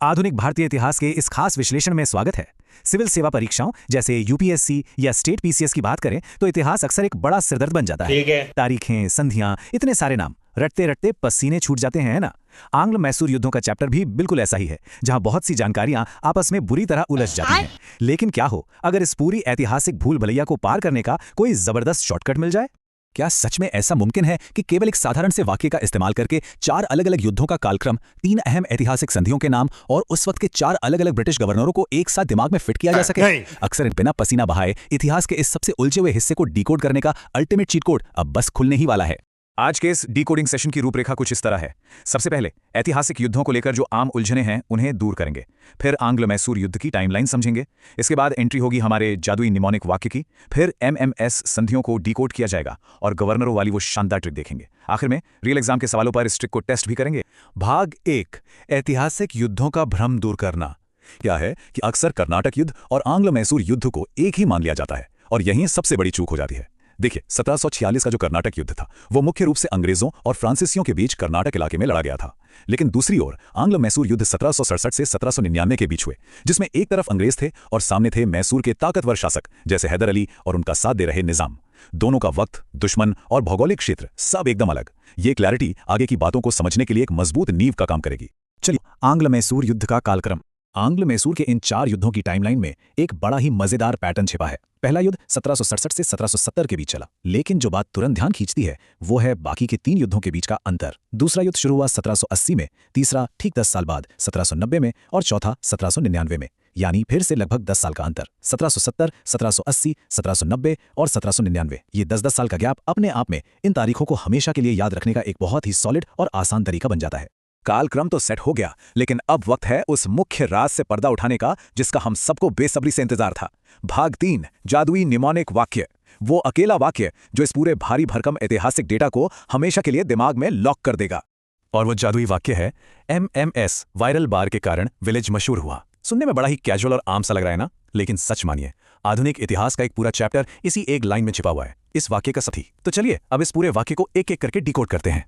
आधुनिक भारतीय इतिहास के इस खास विश्लेषण में स्वागत है। सिविल सेवा परीक्षाओं जैसे यूपीएससी या स्टेट पीसीएस की बात करें तो इतिहास अक्सर एक बड़ा सिरदर्द बन जाता है। तारीखें, संधियां, इतने सारे नाम, रटते रटते पसीने छूट जाते हैं, है ना? आंग्ल मैसूर युद्धों का चैप्टर भी बिल्कुल ऐसा ही है, जहां बहुत सी जानकारियां आपस में बुरी तरह उलझ जाती हैं। लेकिन क्या हो अगर इस पूरी ऐतिहासिक भूल भुलैया को पार करने का कोई जबरदस्त शॉर्टकट मिल जाए? क्या सच में ऐसा मुमकिन है कि केवल एक साधारण से वाक्य का इस्तेमाल करके 4 अलग-अलग युद्धों का कालक्रम, 3 अहम ऐतिहासिक संधियों के नाम और उस वक्त के 4 अलग-अलग ब्रिटिश गवर्नरों को एक साथ दिमाग में फिट किया जा सके? अक्सर बिना पसीना बहाए इतिहास के इस सबसे उलझे हुए हिस्से को डिकोड करने का अल्टीमेट चीट कोड अब बस खुलने ही वाला है। आज के इस डिकोडिंग सेशन की रूपरेखा कुछ इस तरह है। सबसे पहले ऐतिहासिक युद्धों को लेकर जो आम उलझने हैं उन्हें दूर करेंगे। फिर आंग्ल मैसूर युद्ध की टाइमलाइन समझेंगे। इसके बाद एंट्री होगी हमारे जादुई निमोनिक वाक्य की। फिर एमएमएस संधियों को डिकोड किया जाएगा और गवर्नरों वाली वो शानदार ट्रिक देखेंगे। आखिर में रियल एग्जाम के सवालों पर इस ट्रिक को टेस्ट भी करेंगे। भाग 1, ऐतिहासिक युद्धों का भ्रम दूर करना। क्या है कि अक्सर कर्नाटक युद्ध और आंग्ल मैसूर युद्ध को एक ही मान लिया जाता है और यहीं सबसे बड़ी चूक हो जाती है। देखिए, 1746 का जो कर्नाटक युद्ध था वो मुख्य रूप से अंग्रेजों और फ्रांसीसियों के बीच कर्नाटक इलाके में लड़ा गया था। लेकिन दूसरी ओर आंग्ल मैसूर युद्ध 1767 से 1799 के बीच हुए, जिसमें एक तरफ अंग्रेज थे और सामने थे मैसूर के ताकतवर शासक जैसे हैदर अली और उनका साथ दे रहे निजाम। दोनों का वक्त, दुश्मन और भौगोलिक क्षेत्र सब एकदम अलग। ये क्लैरिटी आगे की बातों को समझने के लिए एक मजबूत नींव का काम करेगी। चलिए, आंग्ल मैसूर युद्ध का कालक्रम। आंग्ल मैसूर के इन 4 युद्धों की टाइमलाइन में एक बड़ा ही मजेदार पैटर्न छिपा है। पहला युद्ध 1767 से 1770 के बीच चला, लेकिन जो बात तुरंत ध्यान खींचती है वो है बाकी के 3 युद्धों के बीच का अंतर। दूसरा युद्ध शुरू हुआ 1780 में, तीसरा ठीक 10 साल बाद 1790 में और चौथा 1799 में, यानी फिर से लगभग 10 साल का अंतर। 1770, 1780, 1790 और 1799, ये 10-10 साल का गैप अपने आप में इन तारीखों को हमेशा के लिए याद रखने का एक बहुत ही सॉलिड और आसान तरीका बन जाता है। कालक्रम तो सेट हो गया, लेकिन अब वक्त है उस मुख्य राज से पर्दा उठाने का जिसका हम सबको बेसब्री से इंतजार था। भाग 3, जादुई निमोनिक वाक्य। वो अकेला वाक्य जो इस पूरे भारी भरकम ऐतिहासिक डेटा को हमेशा के लिए दिमाग में लॉक कर देगा। और वो जादुई वाक्य है एमएमएस वायरल बार के कारण विलेज मशहूर हुआ। सुनने में बड़ा ही कैजुअल और आम सा लग रहा है ना, लेकिन सच मानिए, आधुनिक इतिहास का एक पूरा चैप्टर इसी एक लाइन में छिपा हुआ है, इस वाक्य का साथी। तो चलिए अब इस पूरे वाक्य को एक एक करके डिकोड करते हैं।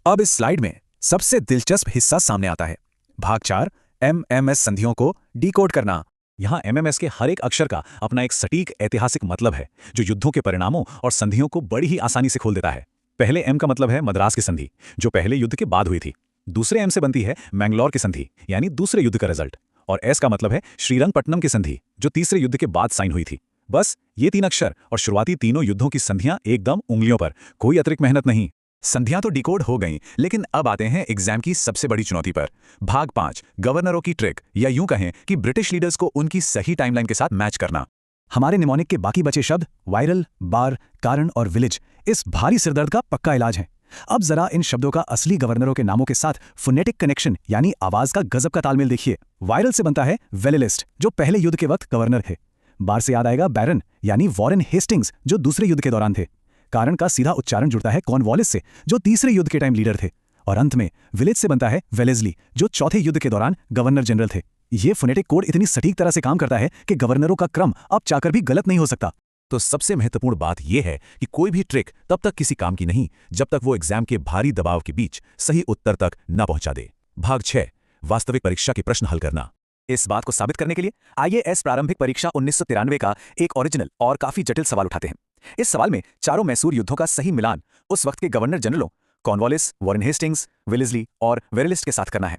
अब इस स्लाइड में सबसे दिलचस्प हिस्सा सामने आता है। भाग 4, एमएमएस संधियों को डिकोड करना। यहां एमएमएस के हर एक अक्षर का अपना एक सटीक ऐतिहासिक मतलब है, जो युद्धों के परिणामों और संधियों को बड़ी ही आसानी से खोल देता है। पहले एम का मतलब है मद्रास की संधि, जो पहले युद्ध के बाद हुई थी। दूसरे एम से बनती है मैंगलोर की संधि, यानी दूसरे युद्ध का रिजल्ट। और एस का मतलब है श्रीरंगपट्टनम की संधि, जो तीसरे युद्ध के बाद साइन हुई थी। बस ये 3 अक्षर और शुरुआती तीनों युद्धों की संधियां एकदम उंगलियों पर, कोई अतिरिक्त मेहनत नहीं। संधियां तो डिकोड हो गईं, लेकिन अब आते हैं एग्जाम की सबसे बड़ी चुनौती पर। भाग 5, गवर्नरों की ट्रिक, या यूं कहें कि ब्रिटिश लीडर्स को उनकी सही टाइमलाइन के साथ मैच करना। हमारे निमोनिक के बाकी बचे शब्द वायरल, बार, कारण और विलेज इस भारी सिरदर्द का पक्का इलाज है। अब जरा इन शब्दों का असली गवर्नरों के नामों के साथ फोनेटिक कनेक्शन यानी आवाज का गजब का तालमेल देखिए। वायरल से बनता है वेलेलिस्ट, जो पहले युद्ध के वक्त गवर्नर थे। बार से याद आएगा बैरन, यानी वॉरेन हेस्टिंग्स, जो दूसरे युद्ध के दौरान थे। कारण का सीधा उच्चारण जुड़ता है कॉर्नवालिस से, जो तीसरे युद्ध के टाइम लीडर थे। और अंत में विलेज से बनता है वेलेस्ली, जो चौथे युद्ध के दौरान गवर्नर जनरल थे। ये फोनेटिक कोड इतनी सटीक तरह से काम करता है कि गवर्नरों का क्रम अब चाहकर भी गलत नहीं हो सकता। तो सबसे महत्वपूर्ण बात यह है कि कोई भी ट्रिक तब तक किसी काम की नहीं जब तक वो एग्जाम के भारी दबाव के बीच सही उत्तर तक न पहुंचा दे। भाग 6, वास्तविक परीक्षा के प्रश्न हल करना। इस बात को साबित करने के लिए आईएएस प्रारंभिक परीक्षा 1993 का एक ओरिजिनल और काफी जटिल सवाल उठाते हैं। इस सवाल में चारों मैसूर युद्धों का सही मिलान उस वक्त के गवर्नर जनरलों कॉर्नवालिस, वॉरेन हेस्टिंग्स, वेलेस्ली और वेरेलिस्ट के साथ करना है।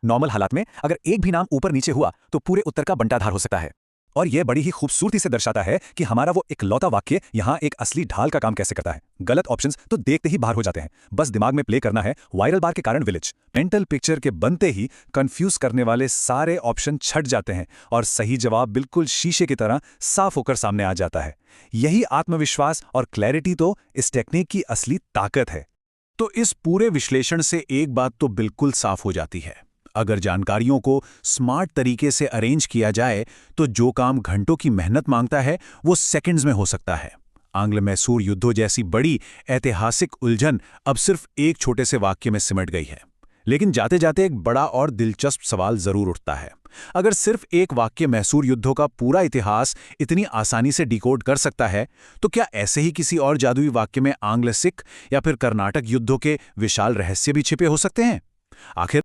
नॉर्मल हालात में अगर एक भी नाम ऊपर नीचे हुआ तो पूरे उत्तर का बंटाधार हो सकता है। और यह बड़ी ही खूबसूरती से दर्शाता है कि हमारा वो इकलौता वाक्य यहाँ एक असली ढाल का काम कैसे करता है। गलत ऑप्शंस तो देखते ही बाहर हो जाते हैं, बस दिमाग में प्ले करना है वायरल बार के कारण विलेज। मेंटल पिक्चर के बनते ही कंफ्यूज करने वाले सारे ऑप्शन छट जाते हैं और सही जवाब बिल्कुल शीशे की तरह साफ होकर सामने आ जाता है। यही आत्मविश्वास और क्लैरिटी तो इस टेक्निक की असली ताकत है। तो इस पूरे विश्लेषण से एक बात तो बिल्कुल साफ हो जाती है, अगर जानकारियों को स्मार्ट तरीके से अरेंज किया जाए तो जो काम घंटों की मेहनत मांगता है वो सेकंड्स में हो सकता है। आंग्ल मैसूर युद्धों जैसी बड़ी ऐतिहासिक उलझन अब सिर्फ एक छोटे से वाक्य में सिमट गई है। लेकिन जाते जाते एक बड़ा और दिलचस्प सवाल जरूर उठता है, अगर सिर्फ एक वाक्य मैसूर युद्धों का पूरा इतिहास इतनी आसानी से डिकोड कर सकता है, तो क्या ऐसे ही किसी और जादुई वाक्य में आंग्ल सिख या फिर कर्नाटक युद्धों के विशाल रहस्य भी छिपे हो सकते हैं? आखिर